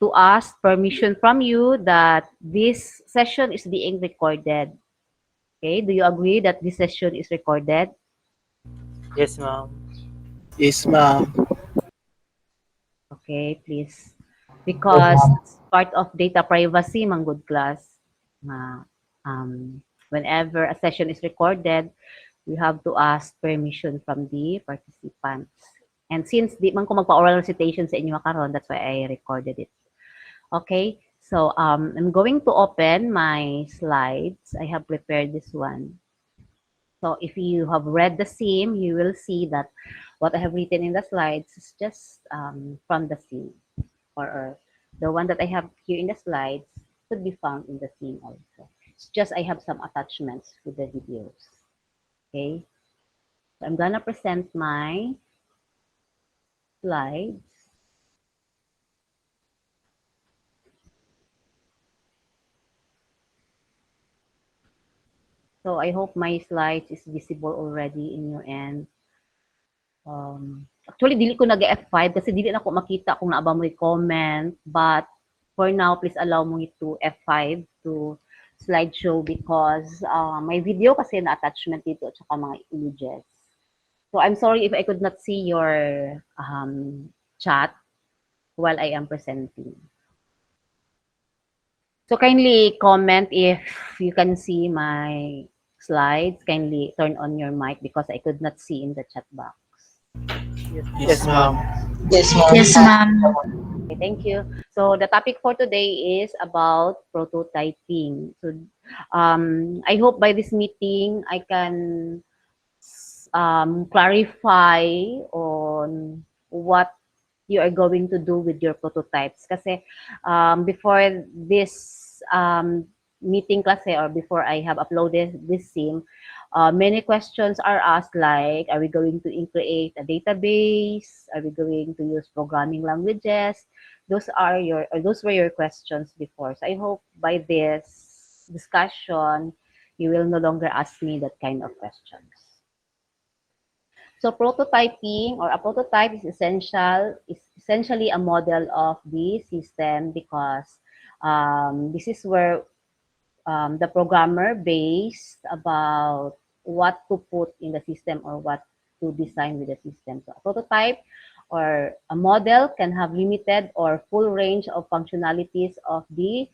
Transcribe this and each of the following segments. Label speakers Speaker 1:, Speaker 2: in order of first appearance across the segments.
Speaker 1: to ask permission from you that this session is being recorded. Okay, do you agree that this session is recorded?
Speaker 2: Yes, ma'am.
Speaker 3: Yes, ma'am.
Speaker 1: Okay, please. Because it's part of data privacy, manggod class. Na, whenever a session is recorded, we have to ask permission from the participants. And since di man ko magpa-oral recitation sa inyo karon, that's why I recorded it. Okay, so I'm going to open my slides. I have prepared this one. So if you have read the theme, you will see that what I have written in the slides is just from the theme, or the one that I have here in the slides could be found in the theme also. It's just I have some attachments with the videos. Okay, so I'm gonna present my slides. So I hope my slides is visible already in your end. Actually, dili ko nag-F5 kasi dili na ako makita kung naaba mo comment. But for now, please allow mo to F5 to slideshow because my video kasi na attachment dito at saka mga images. So I'm sorry if I could not see your chat while I am presenting. So kindly comment if you can see my slides. Kindly turn on your mic because I could not see in the chat box.
Speaker 3: Yes, ma'am.
Speaker 4: Yes, ma'am.
Speaker 5: Yes, ma'am.
Speaker 1: Okay, thank you. So the topic for today is about prototyping. So I hope by this meeting I can clarify on what you are going to do with your prototypes. Kasi before this meeting klase or before I have uploaded this sim, many questions are asked like, are we going to create a database? Are we going to use programming languages? Those were your questions before. So I hope by this discussion, you will no longer ask me that kind of questions. So prototyping or a prototype is essentially a model of the system because this is where the programmer based about what to put in the system or what to design with the system. So a prototype or a model can have limited or full range of functionalities of the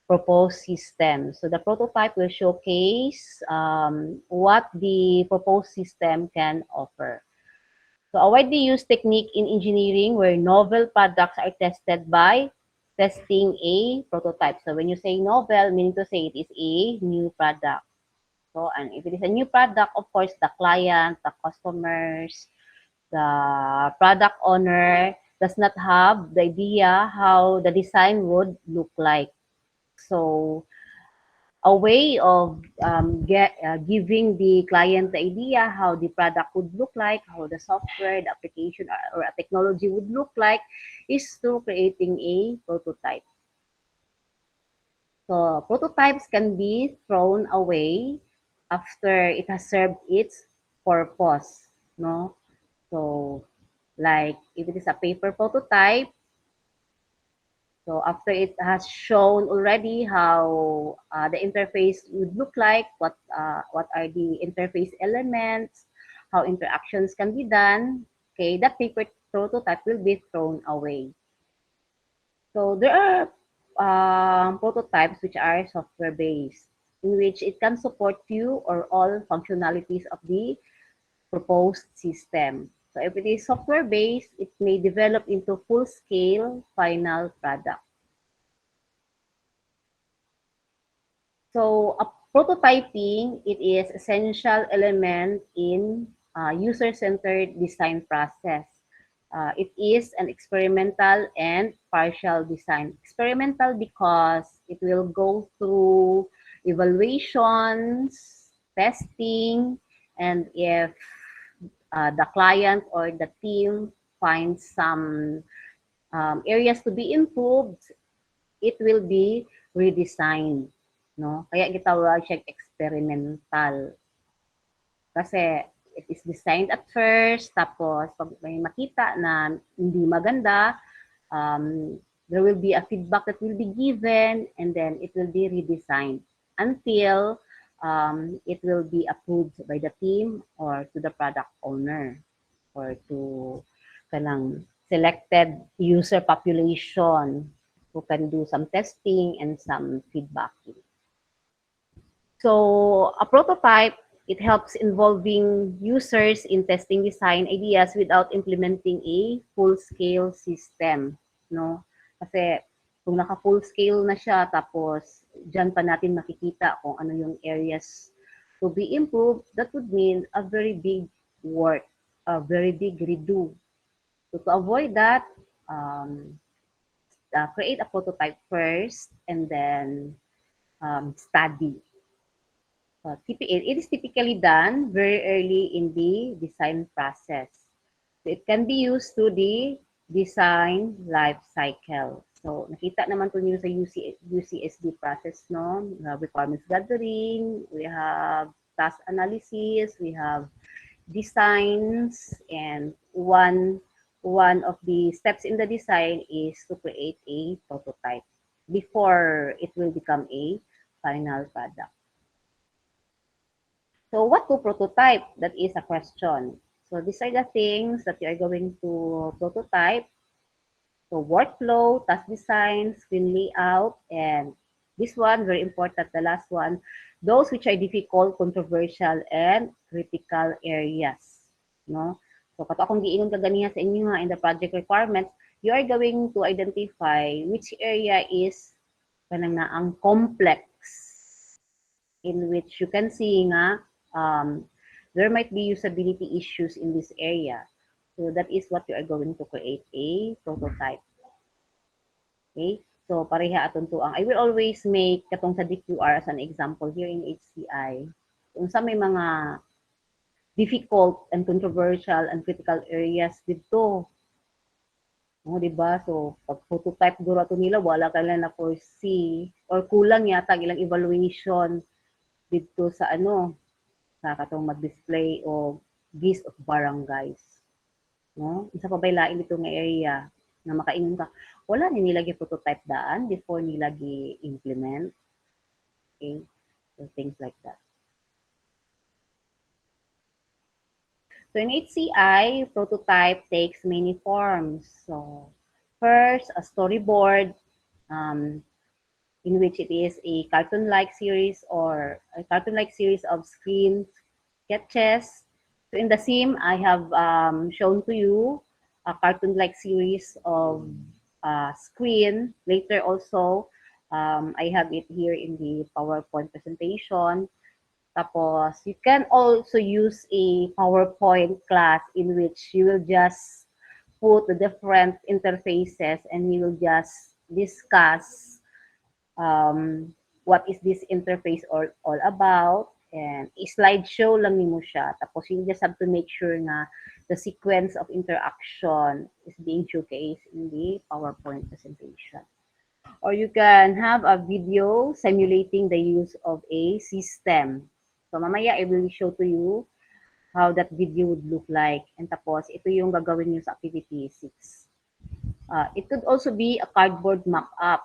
Speaker 1: proposed system. So the prototype will showcase what the proposed system can offer. So a widely used technique in engineering where novel products are tested by testing a prototype. So when you say novel, meaning to say it is a new product. So, and if it is a new product, of course, the client, the customers, the product owner does not have the idea how the design would look like. So a way of giving the client the idea how the product would look like, how the software, the application, or a technology would look like is through creating a prototype. So prototypes can be thrown away after it has served its purpose, no? So like if it is a paper prototype, so after it has shown already how the interface would look like, what are the interface elements, how interactions can be done, okay, that paper prototype will be thrown away. So there are prototypes which are software-based, in which it can support few or all functionalities of the proposed system. So if it is software-based, it may develop into full-scale final product. So a prototyping, it is essential element in user-centered design process. It is an experimental and partial design. Experimental because it will go through evaluations, testing, and if the client or the team finds some areas to be improved, it will be redesigned. No? Kaya gitawag siya experimental. Kasi it is designed at first, tapos pag may makita na hindi maganda, there will be a feedback that will be given, and then it will be redesigned until it will be approved by the team or to the product owner or to kanang selected user population who can do some testing and some feedbacking. So a prototype, it helps involving users in testing design ideas without implementing a full-scale system, no? Kasi kung naka-full scale na siya, tapos dyan pa natin makikita kung ano yung areas to be improved, that would mean a very big work, a very big redo. So to avoid that, create a prototype first and then study. It is typically done very early in the design process. So it can be used to the design life cycle. So nakita naman po niyo sa UCSD process, no? We have requirements gathering, we have task analysis, we have designs, and one of the steps in the design is to create a prototype before it will become a final product. So what to prototype? That is a question. So these are the things that you are going to prototype. So workflow, task design, screen layout, and this one, very important, the last one, those which are difficult, controversial, and critical areas. No? So kato akong giingon kaganiha sa inyo nga in the project requirements, you are going to identify which area is kanang naang complex in which you can see nga there might be usability issues in this area. So that is what you are going to create a prototype. Okay? So pareha aton to ang I will always make katong sa DQR as an example here in HCI. Kung sa may mga difficult and controversial and critical areas dito. No, di ba? So pag prototype guro ato nila wala ka lang na foresee or kulang yata ang ilang evaluation dito sa sa katong mag-display o list of barangays. No? Isa pa ba'y lain dito nga area na makaingon ka, wala ni nila prototype daan before nila implement. Okay? So things like that. So in HCI, prototype takes many forms. So first, a storyboard, in which it is a cartoon-like series or a cartoon-like series of screen sketches. So in the sim, I have shown to you a cartoon-like series of screen. Later also, I have it here in the PowerPoint presentation. Tapos, you can also use a PowerPoint class in which you will just put the different interfaces and you will just discuss what is this interface all about, and slideshow lang nimo siya. Tapos you just have to make sure nga the sequence of interaction is being showcased in the PowerPoint presentation. Or you can have a video simulating the use of a system. So mamaya I will show to you how that video would look like. And tapos ito yung gagawin niyo sa activity 6. It could also be a cardboard mock-up.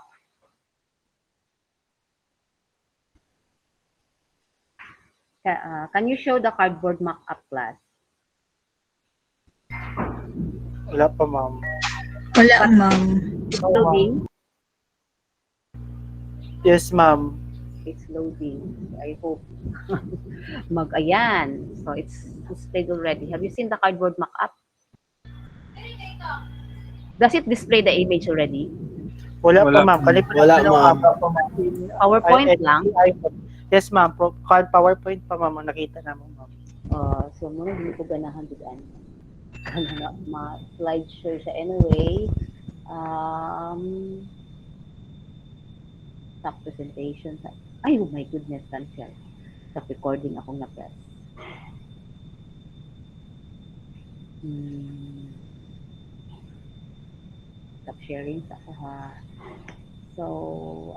Speaker 1: Can you show the cardboard mock-up class?
Speaker 2: Wala pa, ma'am.
Speaker 4: Wala, ma'am.
Speaker 1: It's loading.
Speaker 2: Yes, ma'am.
Speaker 1: It's loading. I hope ayan. So it's displayed already. Have you seen the cardboard mock-up? Does it display the image already?
Speaker 2: Wala pa,
Speaker 3: Wala.
Speaker 2: ma'am.
Speaker 3: Wala, ma'am.
Speaker 1: PowerPoint lang?
Speaker 2: Yes, ma'am. PowerPoint pa, ma'am. Ang nakita naman, ma'am.
Speaker 1: So muna hindi ko ganahan diyan. Ma-slideshow siya anyway. Stop presentation. Ay, oh my goodness, cancel. Stop recording akong na-press. Stop sharing sa ako ha. So,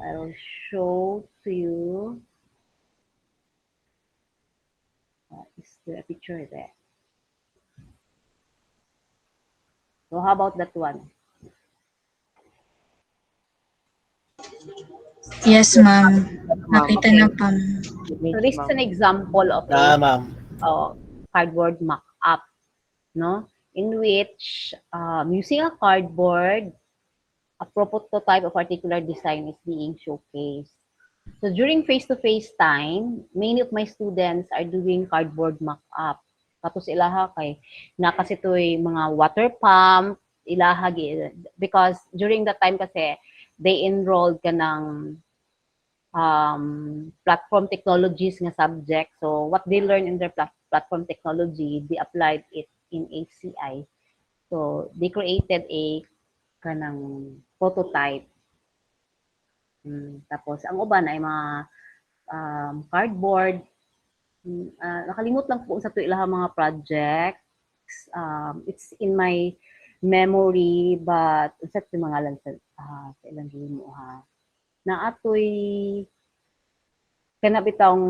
Speaker 1: I'll show to you. Is there a picture there? So, how about that one?
Speaker 4: Yes, ma'am.
Speaker 2: Ma'am.
Speaker 4: Nakita
Speaker 1: Okay.
Speaker 4: na po.
Speaker 1: So this is an example of
Speaker 3: Ah,
Speaker 1: a
Speaker 3: ma'am.
Speaker 1: cardboard mock-up, no? In which, using a cardboard, a prototype of particular design is being showcased. So during face-to-face time, many of my students are doing cardboard mock-up. Tapos ilaha kay na kasi to'y mga water pump, ilaha because during that time kasi they enrolled ka ng platform technologies nga subject. So what they learn in their platform technology, they applied it in HCI. So they created a kanang prototype. Tapos ang uban ay mga cardboard. Nakalimot lang po sa ilang mga projects. It's in my memory, but sa mga lang sa ilang mo ha. Na atoy kana bitawng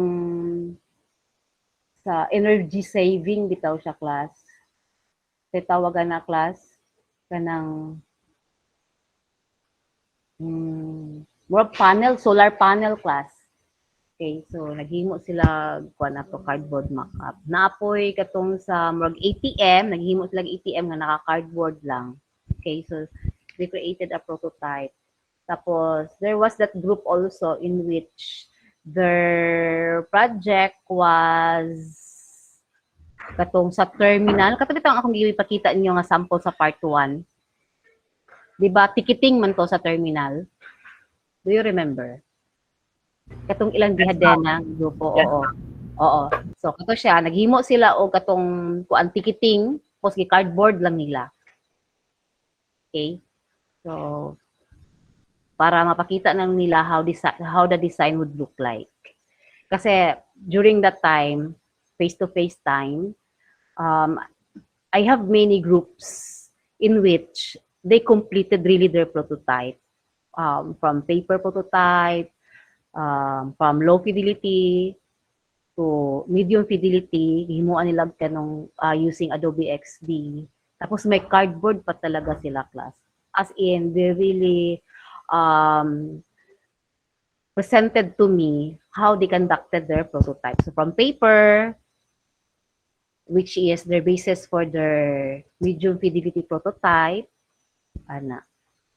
Speaker 1: sa energy saving bitaw siya class. Kay tawagan na class kanang more panel, solar panel class. Okay, so naghimo sila kuan ato cardboard mock-up. Naapoy katong sa murag ATM, naghimo sila ATM nga naka-cardboard lang. Okay, so they created a prototype. Tapos there was that group also in which their project was katong sa terminal. Katong bitang akong ipakita ninyo nga sample sa part 1. Diba, ticketing man to sa terminal. Do you remember? Katong ilang gihadena grupo, oo. Oo. So kato siya, naghimo sila og katong kuan ticketing, tapos cardboard lang nila. Okay? So para mapakita nang nila how the design would look like. Kasi during that time, face-to-face time, I have many groups in which they completed really their prototype. From paper prototype, from low fidelity to medium fidelity, himuan nila kanong using Adobe XD. Tapos may cardboard pa talaga sila class. As in, they really presented to me how they conducted their prototype. So from paper, which is their basis for their medium fidelity prototype,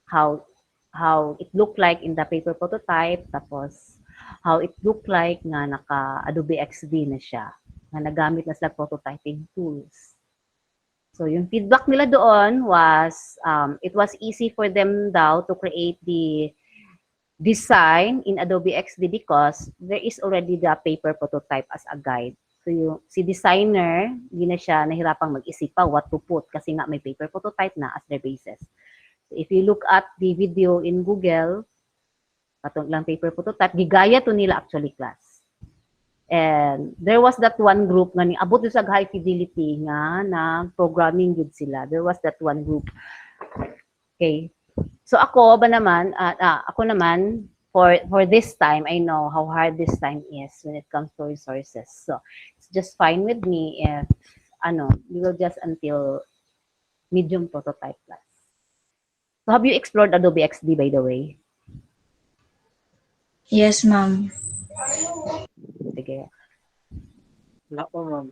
Speaker 1: how it looked like in the paper prototype, tapos how it looked like nga naka Adobe XD na siya, nga nagamit na sila prototyping tools. So yung feedback nila doon was, it was easy for them daw to create the design in Adobe XD because there is already the paper prototype as a guide. So yung si designer, hindi na siya nahirapang mag-isip pa what to put kasi nga may paper prototype na as their basis. If you look at the video in Google, katong lang paper prototype, gigaya to nila actually class. And there was that one group nga ni abot sa high fidelity nga na programming good sila. There was that one group. Okay. So ako naman for this time, I know how hard this time is when it comes to resources. So it's just fine with me if we will just until medium prototype class. So have you explored Adobe XD, by the way?
Speaker 4: Yes, ma'am.
Speaker 1: Sige.
Speaker 2: Wala po, ma'am.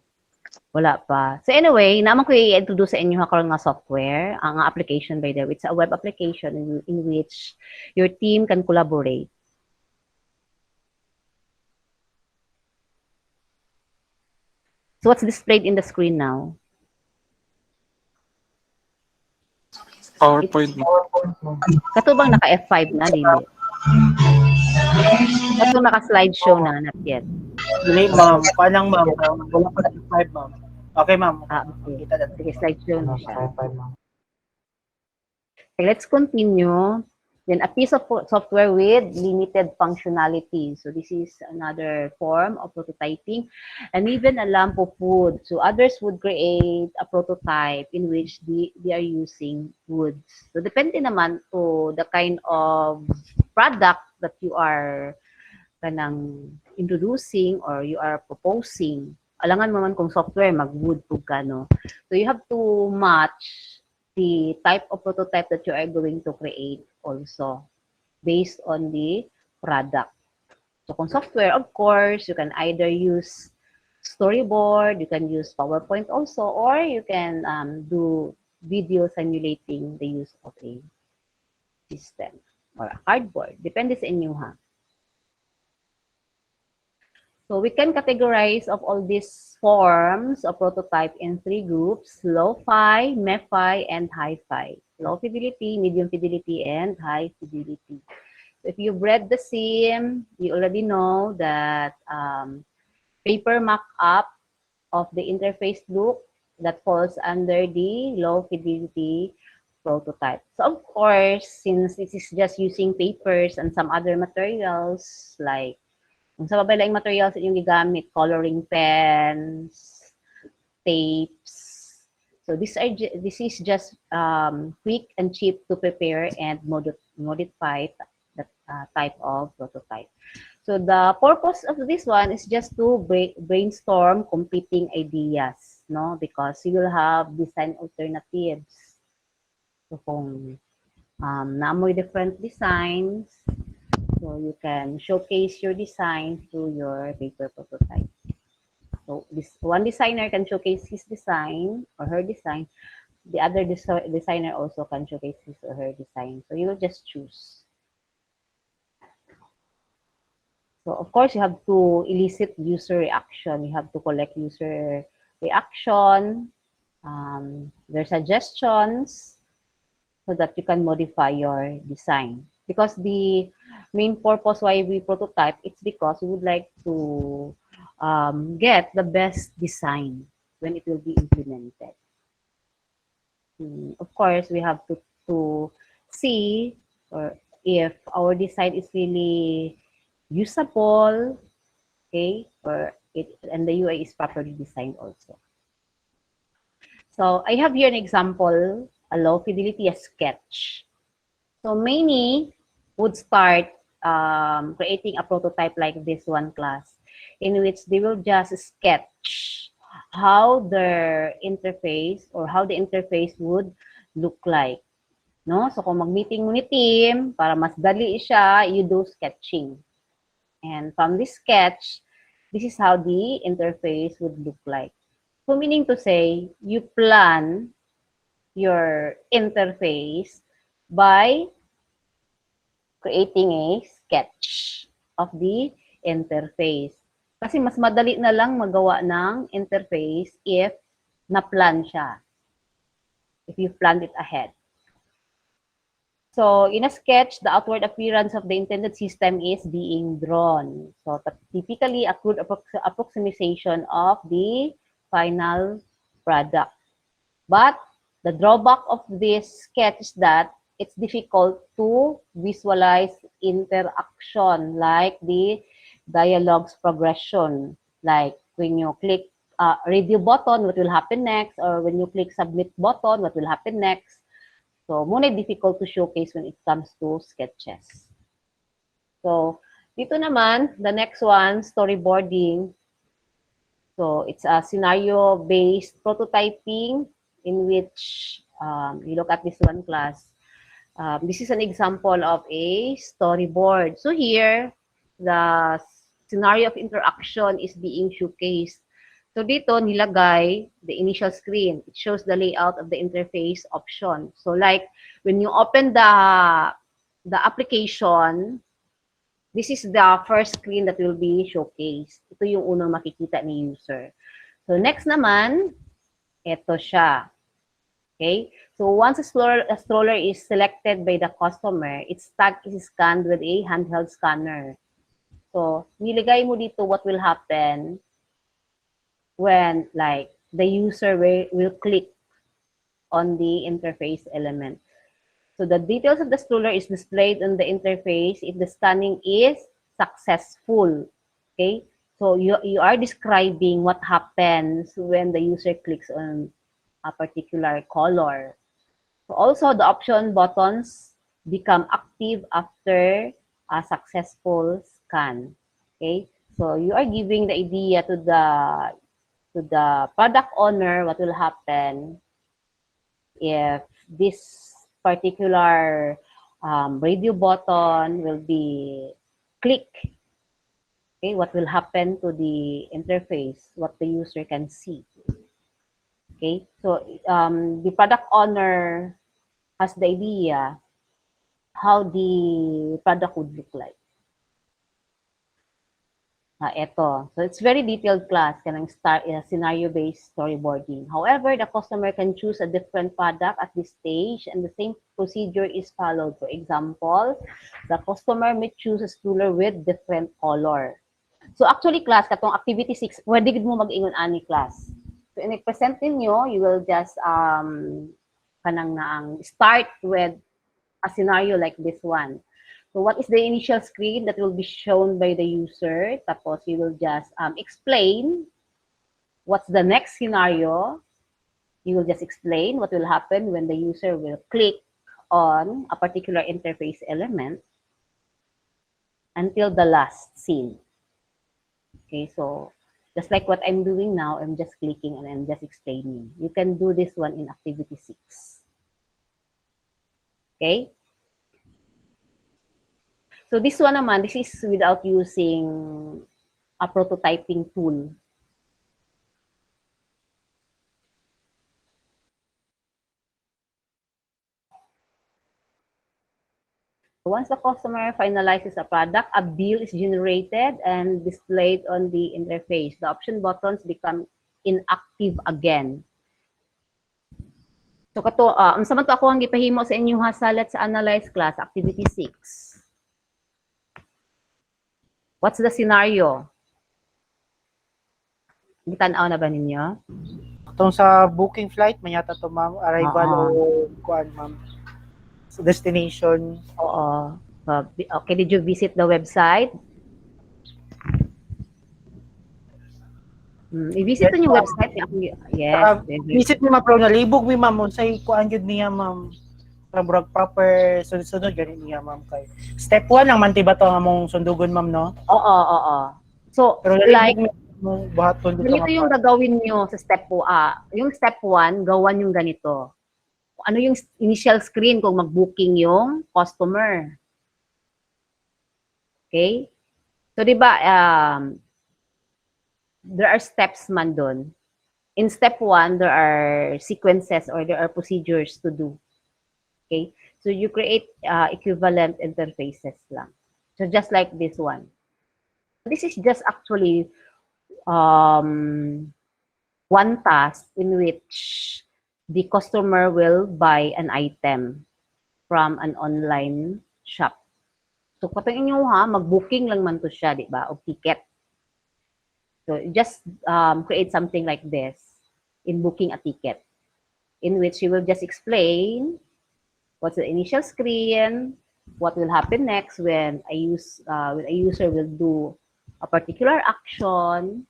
Speaker 1: Wala pa. So anyway, naman ko i-introduce sa inyo karon nga software, ang application by the way. It's a web application in which your team can collaborate. So what's displayed in the screen now?
Speaker 5: PowerPoint.
Speaker 1: Kato bang naka F5 na, dili? Kato naka slideshow na, not yet.
Speaker 2: Dili, ma'am. Paano, ma'am? Wala pa na 5, ma'am. Okay, ma'am.
Speaker 1: Okay.
Speaker 2: Kita na.
Speaker 1: Sige, slideshow na siya. Okay, let's continue. Then a piece of software with limited functionality. So this is another form of prototyping. And even a lamp of wood. So others would create a prototype in which they are using woods. So depende naman to the kind of product that you are kanang introducing or you are proposing. Alangan mo man kung software, mag-wood po ka, no? So you have to match the type of prototype that you are going to create also based on the product. So kung software, of course, you can either use Storyboard, you can use PowerPoint also, or you can do video simulating the use of a system or a cardboard. Depende sa inyo ha. So we can categorize of all these forms of prototype in 3 groups: low-fi, MEFI, and high-fi. Low fidelity, medium fidelity, and high fidelity. So if you've read the SIM, you already know that paper mock-up of the interface look that falls under the low fidelity prototype. So of course, since this is just using papers and some other materials like kung sa babalaing materials yung gigamit, coloring pens, tapes. So this is just quick and cheap to prepare and modify that type of prototype. So the purpose of this one is just to brainstorm competing ideas, no? Because you will have design alternatives. So kung naamoy different designs, so you can showcase your design through your paper prototype. So this one designer can showcase his design or her design. The other designer also can showcase his or her design. So you will just choose. So of course, you have to elicit user reaction. You have to collect user reaction, their suggestions, so that you can modify your design. Because the main purpose why we prototype, it's because we would like to get the best design when it will be implemented. Of course, we have to see or if our design is really usable, okay, and the UI is properly designed also. So I have here an example, a low fidelity sketch. So many would start creating a prototype like this one class, in which they will just sketch how their interface or how the interface would look like. No? So kung mag-meeting mo ni team, para mas dali siya, you do sketching. And from this sketch, this is how the interface would look like. So meaning to say, you plan your interface by creating a sketch of the interface. Kasi mas madali na lang magawa ng interface if na-plan siya. If you planned it ahead. So, in a sketch, the outward appearance of the intended system is being drawn. So, typically, a crude approximation of the final product. But, the drawback of this sketch is that it's difficult to visualize interaction, like the dialogue's progression. Like, when you click review button, what will happen next? Or when you click submit button, what will happen next? So, muna difficult to showcase when it comes to sketches. So, dito naman, the next one, storyboarding. So, it's a scenario-based prototyping in which you look at this one class. This is an example of a storyboard. So, here, the scenario of interaction is being showcased. So dito nilagay the initial screen. It shows the layout of the interface option. So like when you open the application, this is the first screen that will be showcased. Ito yung unang makikita ni user. So next naman, ito siya. Okay? So once a stroller is selected by the customer, its tag is scanned with a handheld scanner. So nilagay mo dito what will happen when like the user will click on the interface element. So the details of the stroller is displayed on the interface if the scanning is successful. Okay? So you are describing what happens when the user clicks on a particular color. So also the option buttons become active after a successful scan. Okay? So you are giving the idea to the product owner what will happen if this particular radio button will be click, okay, what will happen to the interface, what the user can see. Okay, so the product owner has the idea how the product would look like. Ito. So it's very detailed class, kanang start scenario-based storyboarding. However, the customer can choose a different product at this stage and the same procedure is followed. For example, the customer may choose a spooler with different color. So actually class, katong activity 6, pwede gid mo mag-ingon ani class. So in-present ninyo, you will just kanang naang start with a scenario like this one. So what is the initial screen that will be shown by the user? Tapos you will just explain what's the next scenario. You will just explain what will happen when the user will click on a particular interface element until the last scene. Okay, so just like what I'm doing now, I'm just clicking and I'm just explaining. You can do this one in activity 6. Okay? So this one naman, this is without using a prototyping tool. Once the customer finalizes a product, a bill is generated and displayed on the interface. The option buttons become inactive again. So kato, unsa man to ako ang gipahimo sa inyo ha sa let's analyze class, activity 6. What's the scenario? Gitanaw na ba ninyo?
Speaker 2: Itong sa booking flight, may yata to ma'am, arrival o kuan ma'am. So destination.
Speaker 1: Oo. Okay, did you visit the website? I-visit
Speaker 2: Yes,
Speaker 1: yung
Speaker 2: ma'am.
Speaker 1: website niya. Yes.
Speaker 2: Visit ni ma'am, pero nalibog mi ma'am, unsay kuan jud niya ma'am. Para proper sunod-sunod gani niya ma'am kay. Step 1 lang man tiba to nga mong sundugon ma'am no.
Speaker 1: Oo. So,
Speaker 2: Pero
Speaker 1: like,
Speaker 2: nalibog mi mo buhaton dito
Speaker 1: ganito yung gagawin nyo sa step 2. Yung step 1, gawan yung ganito. Ano yung initial screen kung mag-booking yung customer. Okay? So, di ba, there are steps man doon. In step 1, there are sequences or there are procedures to do. Okay? So, you create equivalent interfaces lang. So, just like this one. This is just actually one task in which the customer will buy an item from an online shop. So, katong inyo ha, mag-booking lang man to siya, di ba? O ticket. So, just create something like this in booking a ticket in which you will just explain what's the initial screen, what will happen next when a user will do a particular action.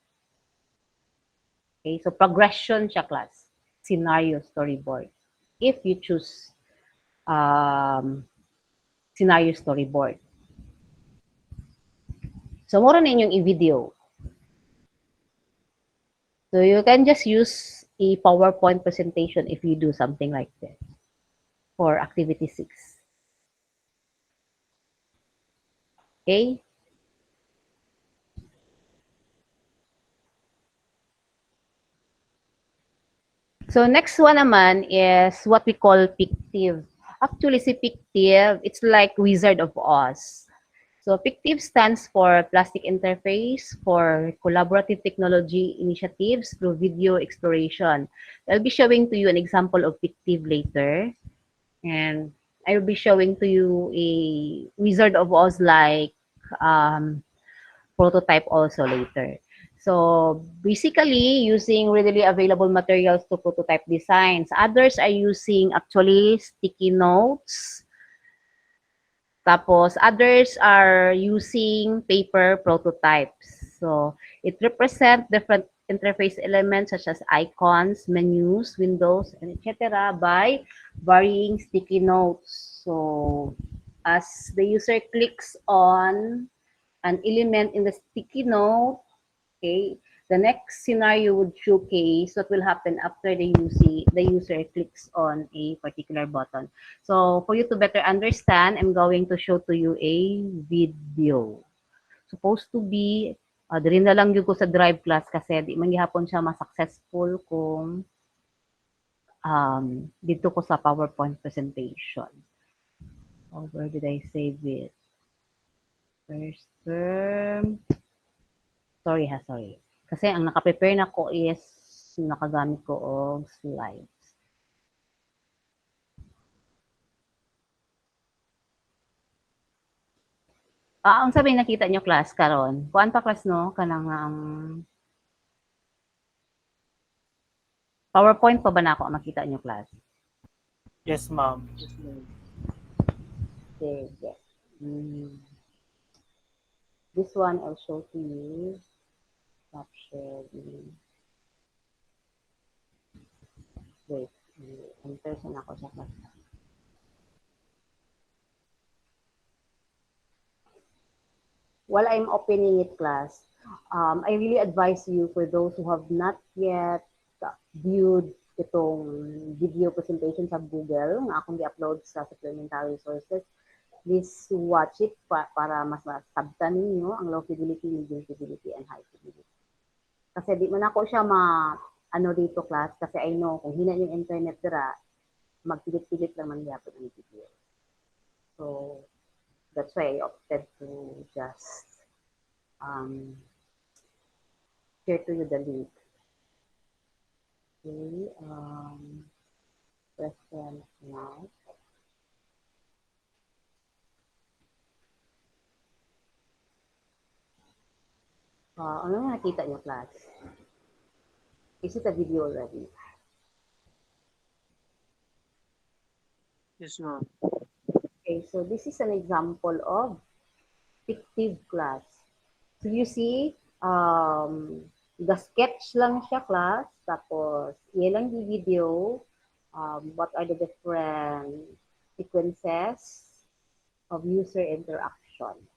Speaker 1: Okay, so progression siya class. Scenario storyboard. If you choose scenario storyboard. So, mura na inyong i-video. So, you can just use a PowerPoint presentation if you do something like this for activity 6. Okay? So, next one naman is what we call Pictive. Actually, si Pictive, it's like Wizard of Oz. So, Pictive stands for Plastic Interface for Collaborative Technology Initiatives through Video Exploration. I'll be showing to you an example of Pictive later. And I will be showing to you a Wizard of Oz like prototype also later. So basically, using readily available materials to prototype designs. Others are using actually sticky notes. Tapos others are using paper prototypes. So it represents different interface elements such as icons, menus, windows, and etc. by varying sticky notes. So as the user clicks on an element in the sticky note, okay, the next scenario would showcase what will happen after the user clicks on a particular button. So for you to better understand, I'm going to show to you a video. supposed to be, diri na lang yung ko sa drive class kasi di man gihapon siya ma-successful kung dito ko sa PowerPoint presentation. Oh, where did I save it? First term. Sorry. Kasi ang nakaprepare na ko is nakagamit ko og slides. Ang sabi nakita nyo class karon. Kuan pa class no kanang PowerPoint pa ba na ako ang makita nyo class?
Speaker 2: Yes, ma'am.
Speaker 1: Sige. This one I'll show to you. Capture. Wait. Enter na ako sa class. While I'm opening it, class, I really advise you for those who have not yet viewed itong video presentation sa Google na akong i-upload sa supplementary resources, please watch it para mas masabtan ninyo ang low fidelity, medium fidelity, and high fidelity. Kasi di man ako siya ano dito class kasi I know kung hina yung internet dira, magpilit-pilit lang man yapon ang video. So, that's why I opted to just share to you the link. Okay, present now. Ano nga nakita niyo, class? Is it a video already?
Speaker 3: Yes, ma'am.
Speaker 1: Okay, so this is an example of Pictive class. So you see, the sketch lang siya class, tapos ilang yung video, what are the different sequences of user interaction.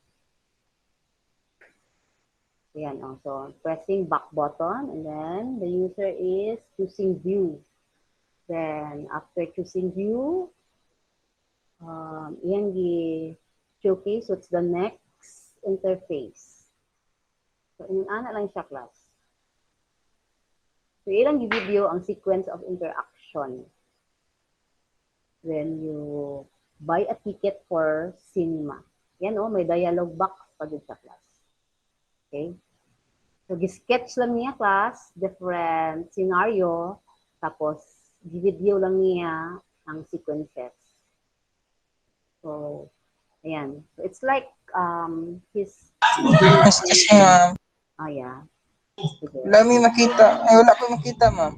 Speaker 1: Ayan, so pressing back button, and then the user is choosing view. Then after choosing view, iyan showcase what's the next interface. So inana lang siya class. So ilang video ang sequence of interaction. When you buy a ticket for cinema. Yan may dialogue box pa dito sa class. Okay? So, gi-sketch lang niya class, different scenario, tapos gi-video lang niya ang sequences. So, ayan. So, it's like his...
Speaker 4: Excuse me, ma'am.
Speaker 1: yeah.
Speaker 4: Wala may makita. Ay, wala ko makita, ma'am.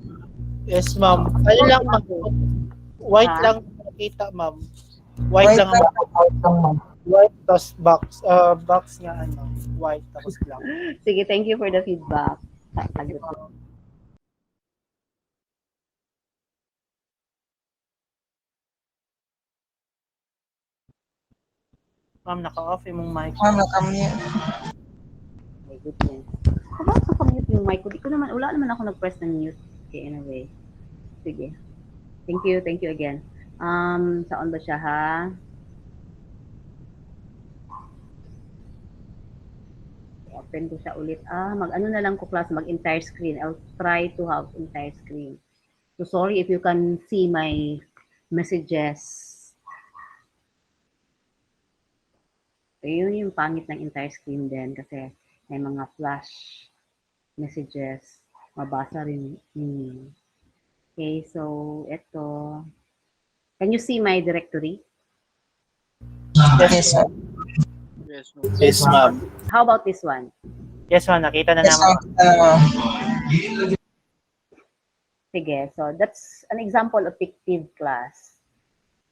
Speaker 2: Yes, ma'am. Ano lang, ma'am? White lang makita, ma'am. White lang ang white tapos box nga white tapos black.
Speaker 1: Sige, thank you for the feedback.
Speaker 2: Ma'am, naka-off yung mic.
Speaker 4: Ma'am, nakamute.
Speaker 1: My goodness. Bakit naka-mute yung mic ko? Wala naman ako nag-press ng mute. Okay, anyway. Sige. Thank you again. Saan ba siya ha? Open ko siya ulit. Mag-ano na lang ko class, mag-entire screen. I'll try to have entire screen. So sorry if you can see my messages. So yun yung pangit ng entire screen din kasi may mga flash messages. Mabasa rin ninyo. Okay, so ito. Can you see my directory?
Speaker 4: Yes, ma'am.
Speaker 3: Yes, ma'am.
Speaker 1: How about this one?
Speaker 2: Yes, ma'am. Nakita na
Speaker 4: Yes,
Speaker 2: naman.
Speaker 4: ma'am.
Speaker 1: Sige, so that's an example of Pictive class.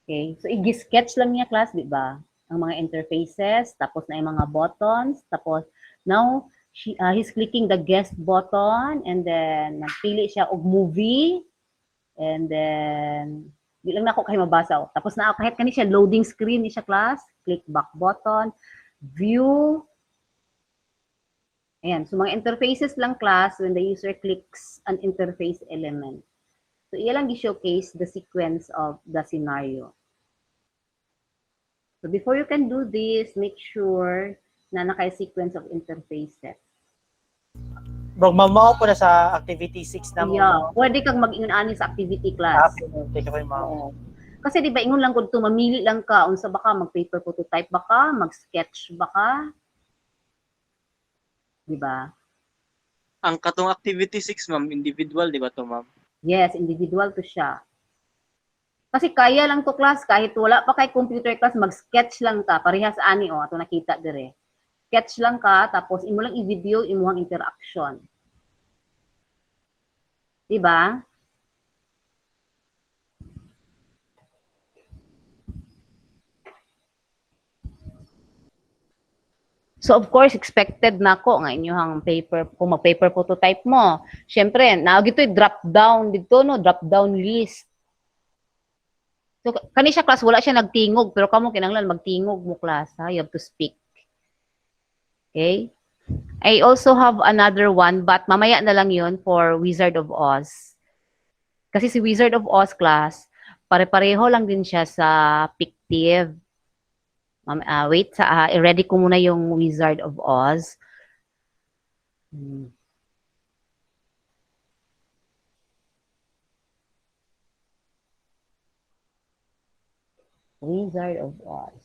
Speaker 1: Okay, so i-sketch lang niya class, di ba? Ang mga interfaces, tapos na yung mga buttons, tapos now, he's clicking the guest button, and then nagpili siya og movie, and then di lang na ako kayo mabasa. Tapos na kahit kani siya loading screen ni siya class, click back button, view. Ayan, so mga interfaces lang class when the user clicks an interface element. So iyan lang i-showcase the sequence of the scenario. So before you can do this, make sure na naka-sequence of interfaces.
Speaker 2: Bro, mamao ko na sa activity 6 na mo.
Speaker 1: Yeah, pwede kang mag-ingon ani sa activity class.
Speaker 2: Thank you kay ma'am.
Speaker 1: Oo. Kasi di ba ingon lang gud to mamili lang ka unsa baka mag-paper prototype baka, mag-sketch baka. Di ba?
Speaker 3: Ang katong activity 6, ma'am, individual, di ba to, ma'am?
Speaker 1: Yes, individual to siya. Kasi kaya lang to class kahit wala pa kay computer class mag-sketch lang ka parehas ani ato nakita dire. Sketch lang ka tapos imo lang i-video imong interaction. Di ba? So of course expected nako nga inyohang paper kung mag-paper prototype mo. Syempre, naagi to drop down dito no, drop down list. So kani siya class wala siya nagtingog pero kamo kinahanglan magtingog mo class ha, you have to speak. Okay? I also have another one but mamaya na lang 'yon for Wizard of Oz. Kasi si Wizard of Oz class, pare-pareho lang din siya sa Pictive. Wait, i-ready ko muna yung Wizard of Oz. Wizard of Oz.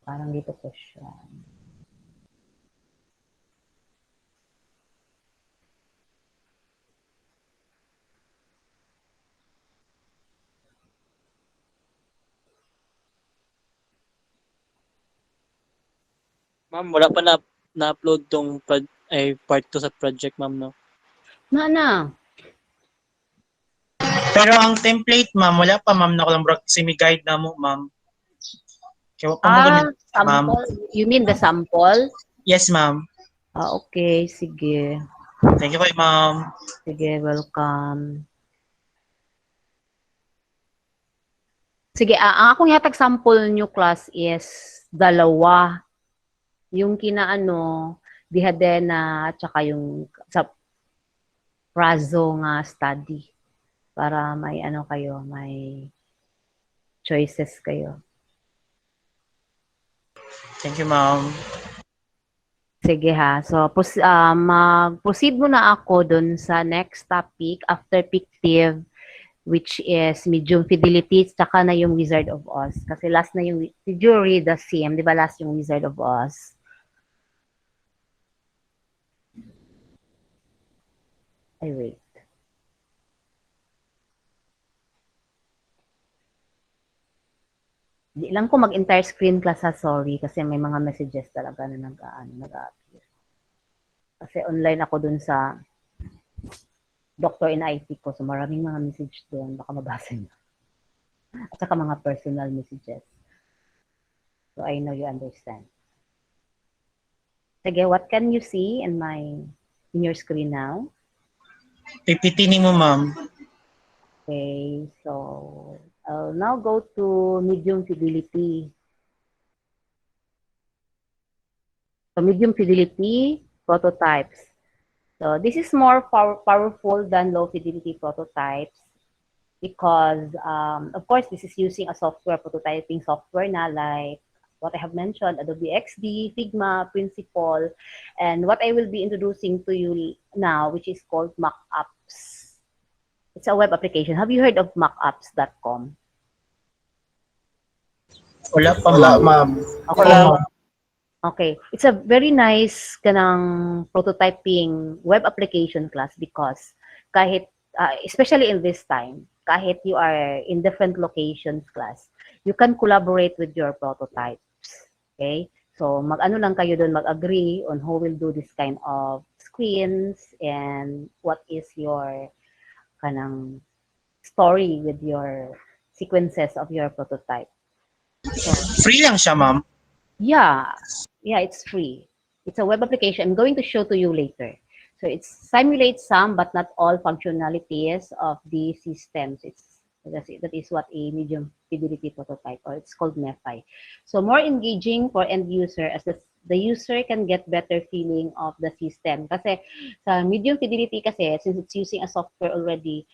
Speaker 1: Parang dito po siya.
Speaker 3: Ma'am, wala pa na-upload tong part 2 sa project, ma'am, no?
Speaker 1: Na.
Speaker 2: Pero ang template, ma'am, wala pa, ma'am, na ko lang bro, semi-guide na mo, ma'am. Kaya pa mo ganun, ma'am.
Speaker 1: Sample? You mean the sample?
Speaker 2: Yes, ma'am.
Speaker 1: Okay, sige.
Speaker 2: Thank you kay ma'am.
Speaker 1: Sige, welcome. Sige, ang akong hatag sample nyo class is dalawa. Yung kinaano, Dihadena, at saka yung sa prazo nga study. Para may ano kayo, may choices kayo.
Speaker 2: Thank you, ma'am.
Speaker 1: Sige ha. So, mag-proceed muna ako dun sa next topic after Pictive, which is medium fidelity, tsaka na yung Wizard of Oz. Kasi last na yung, did you read the same? Di ba last yung Wizard of Oz? Ay, wait. Di lang ko mag-entire screen class ha, sorry, kasi may mga messages talaga na nag-appear. Kasi online ako dun sa Doctor in IT ko, so maraming mga message doon, baka mabasa niyo. At saka mga personal messages. So I know you understand. Sige, what can you see in your screen now?
Speaker 2: PPT ni mo, ma'am.
Speaker 1: Okay, so I'll now go to medium fidelity. So medium fidelity prototypes. So this is more powerful than low fidelity prototypes because, of course, this is using a software, prototyping software na like what I have mentioned, Adobe XD, Figma, Principle, and what I will be introducing to you now, which is called Mockups. It's a web application. Have you heard of mockups.com?
Speaker 2: Wala pa, ma'am.
Speaker 1: Okay. Okay. It's a very nice kanang prototyping web application class because kahit, especially in this time, kahit you are in different locations class, you can collaborate with your prototypes. Okay? So, mag-ano lang kayo doon, mag-agree on who will do this kind of screens and what is your kanang story with your sequences of your prototype. So,
Speaker 2: Free lang siya, ma'am.
Speaker 1: yeah, it's free. It's a web application. I'm going to show to you later. So it simulates some but not all functionalities of the systems. That is what a medium fidelity prototype, or it's called MEFI. So more engaging for end user as the user can get better feeling of the system. Kasi sa medium fidelity kasi, since it's using a software already,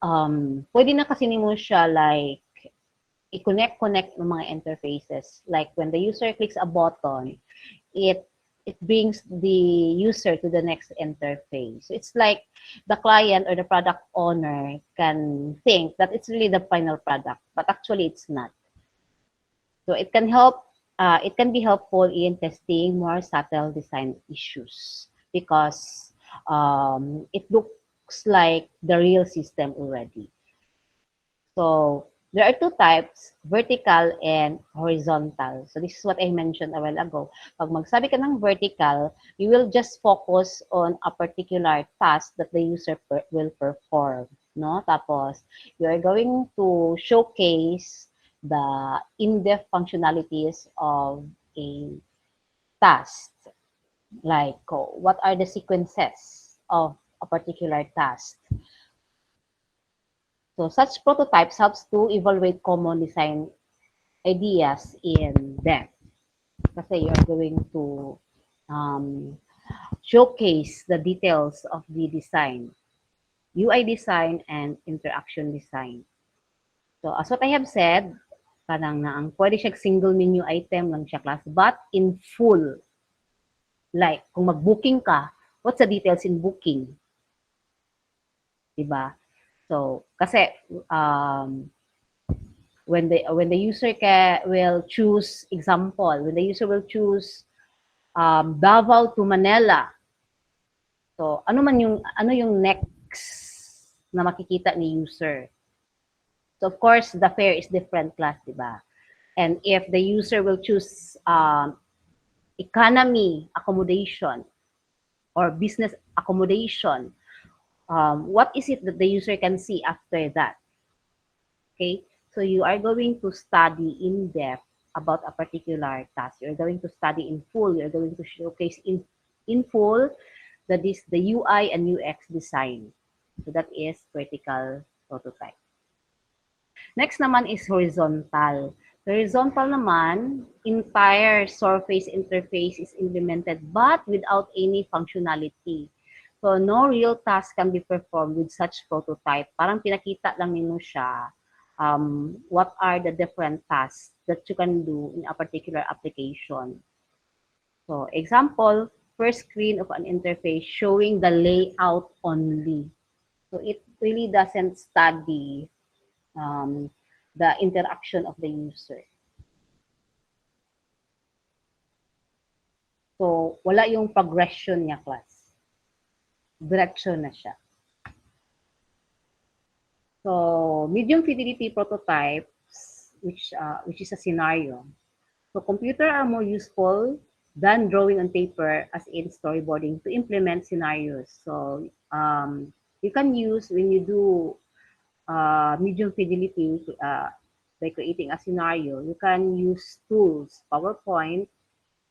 Speaker 1: pwede na kasi nimo siya like i-connect ng mga interfaces. Like when the user clicks a button, it brings the user to the next interface. So it's like the client or the product owner can think that it's really the final product, but actually it's not. So it can help. It can be helpful in testing more subtle design issues because it looks like the real system already. So there are two types, vertical and horizontal. So this is what I mentioned a while ago. Pag magsabi ka ng vertical, you will just focus on a particular task that the user will perform. No? Tapos, you are going to showcase the in-depth functionalities of a task. Like, what are the sequences of a particular task? So such prototypes helps to evaluate common design ideas in depth. Kasi you're going to um, showcase the details of the design, UI design and interaction design. So as what I have said, kanang na ang pwede siya single menu item lang siya class, but in full. Like, kung mag-booking ka, what's the details in booking? Diba? So, kasi when the user will choose example, when the user will choose Davao to Manila. So ano yung next na makikita ni user. So of course the fare is different class, di ba? And if the user will choose economy accommodation or business accommodation, what is it that the user can see after that? Okay, so you are going to study in depth about a particular task. You're going to study in full. You're going to showcase in full the UI and UX design. So that is vertical prototype. Next naman is horizontal. Horizontal naman, entire surface interface is implemented but without any functionality. So no real task can be performed with such prototype. Parang pinakita lang nino siya what are the different tasks that you can do in a particular application. So example, first screen of an interface showing the layout only. So it really doesn't study the interaction of the user. So wala yung progression niya class. Direction na siya. So medium fidelity prototypes, which is a scenario. So computer are more useful than drawing on paper as in storyboarding to implement scenarios. So you can use when you do medium fidelity by creating a scenario, you can use tools, PowerPoint,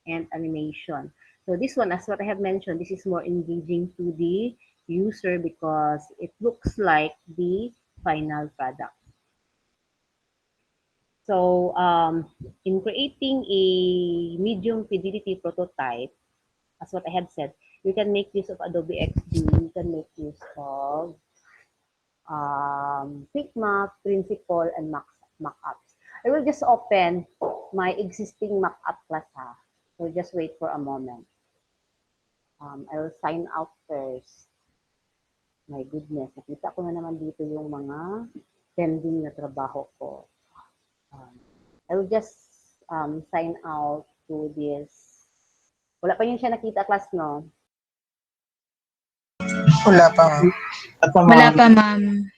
Speaker 1: and animation. So this one, as what I have mentioned, this is more engaging to the user because it looks like the final product. So in creating a medium fidelity prototype, as what I have said, you can make use of Adobe XD, you can make use of Figma, Principle, and Mockups. I will just open my existing Mockup class. So just wait for a moment. I will sign out first. My goodness, nakita ko na naman dito yung mga pending na trabaho ko. I will just sign out to this. Wala pa yun siya nakita class, no?
Speaker 4: Wala pa, ma'am.
Speaker 5: Wala pa, ma'am.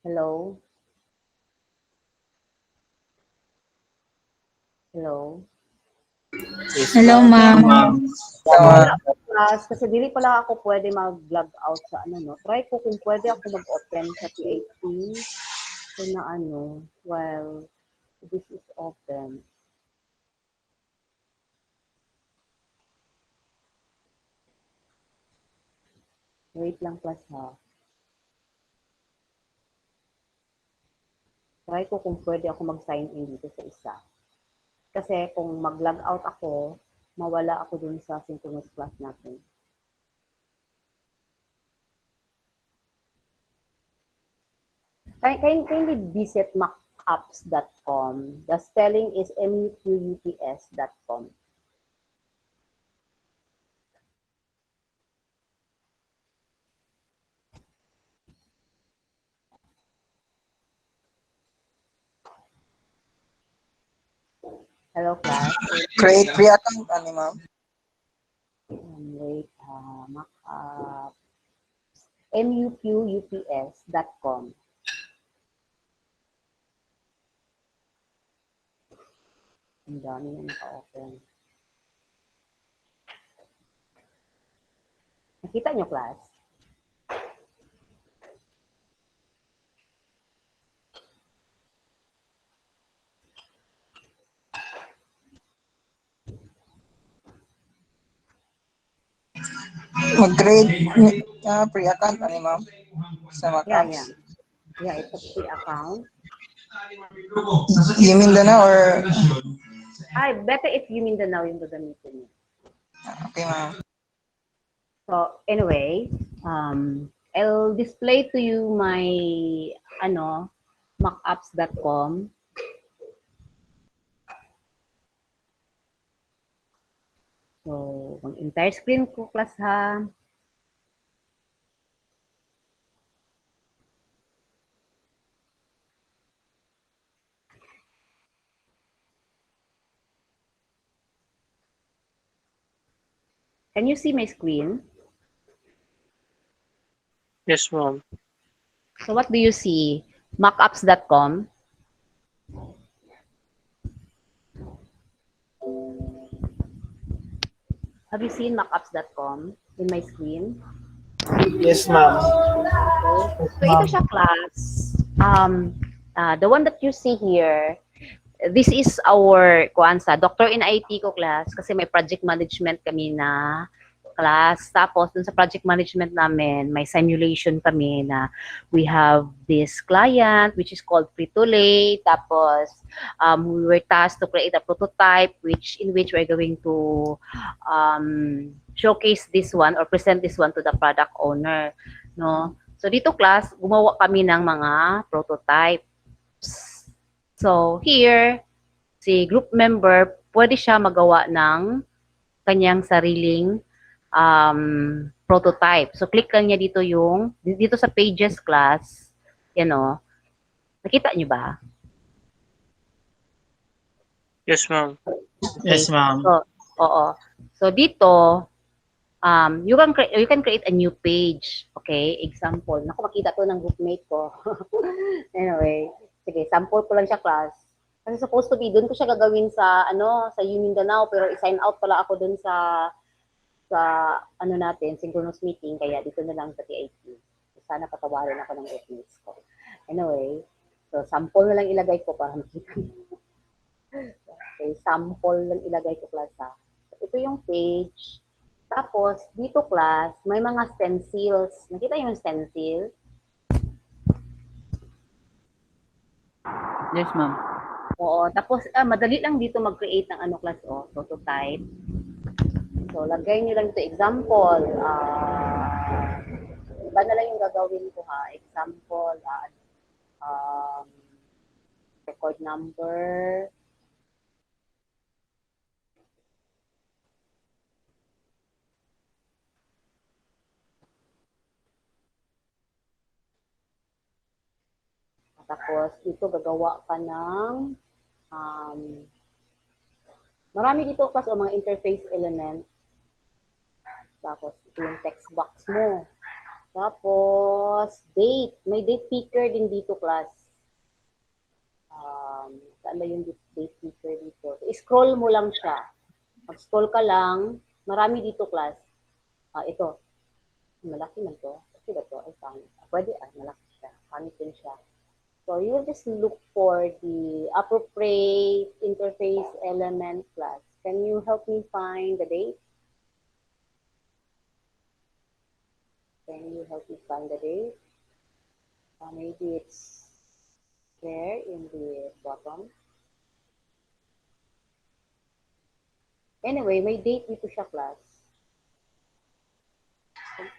Speaker 1: Hello? Hello?
Speaker 5: Hello, ma'am.
Speaker 1: Wala ko class kasi dili pala ako pwede mag-log out sa ano no. Try ko kung pwede ako mag-open sa PHP so na ano while this is open. Wait lang class ha. Try ko kung pwede ako mag-sign in dito sa isa. Kasi kung mag-log out ako, mawala ako dun sa synchronous class natin. Kindly visit macapps.com. The spelling is muqups.com. Hello class.
Speaker 4: Create free account, ano ma'am?
Speaker 1: Wait, muqups.com. Ang dami na naka-open. Nakita nyo, class?
Speaker 4: Mag-create free account, ano ma'am? Sa
Speaker 1: Yeah,
Speaker 4: Macaps.
Speaker 1: yeah. Yeah, it's a free account.
Speaker 4: You mean na or?
Speaker 1: Ay, better if you mean the now yung gagamitin niyo.
Speaker 4: Okay ma'am.
Speaker 1: So, anyway, I'll display to you my, macapps.com. So, ang entire screen ko, class ha. Can you see my screen?
Speaker 3: Yes, ma'am.
Speaker 1: So, what do you see? Macapps.com. Have you seen macapps.com in my screen?
Speaker 2: Yes, ma'am.
Speaker 1: Okay. So, ito siya, class. The one that you see here, this is our kuansa, Doctor in IT ko class kasi may project management kami na class. Tapos dun sa project management namin, may simulation kami na we have this client which is called Frito-Lay. Tapos we were tasked to create a prototype in which we're going to showcase this one or present this one to the product owner, no? So dito class, gumawa kami ng mga prototypes. So here, si group member, pwede siya magawa ng kanyang sariling prototype. So click lang niya dito sa pages class, nakita niyo ba?
Speaker 3: Yes, ma'am.
Speaker 1: Okay.
Speaker 2: Yes, ma'am.
Speaker 1: So, oo. So dito, you can create a new page. Okay, example. Naku, makita to ng groupmate ko. Anyway, sige, sample ko lang siya class. Kasi supposed to be, doon ko siya gagawin sa, sa Mindanao, pero i-sign out pala ako doon sa natin, synchronous meeting, kaya dito na lang sa TIT. Sana patawarin ako ng groupmates ko. Anyway, so sample na lang ilagay ko para makita. Okay, sample lang ilagay ko class ha. So, ito yung page. Tapos, dito class, may mga stencils. Nakita yung stencil?
Speaker 6: Yes, ma'am.
Speaker 1: Oo. Tapos, madali lang dito mag-create ng class, prototype. So, lagay nyo lang ito example. Iba na lang yung gagawin ko ha. Example, record number. Tapos, dito gagawa ka ng marami dito kasi o mga interface element. Tapos, ito yung text box mo. Tapos, date. May date picker din dito, class. Saan ba yung date picker dito? I-scroll mo lang siya. Mag-scroll ka lang. Marami dito, class. Ito. Malaki man to. Kasi ba to? Ay, pangit. Pwede, malaki siya. Pangit din siya. So, you just look for the appropriate interface element class. Can you help me find the date? Can you help me find the date? Maybe it's there in the bottom. Anyway, may date dito siya, class.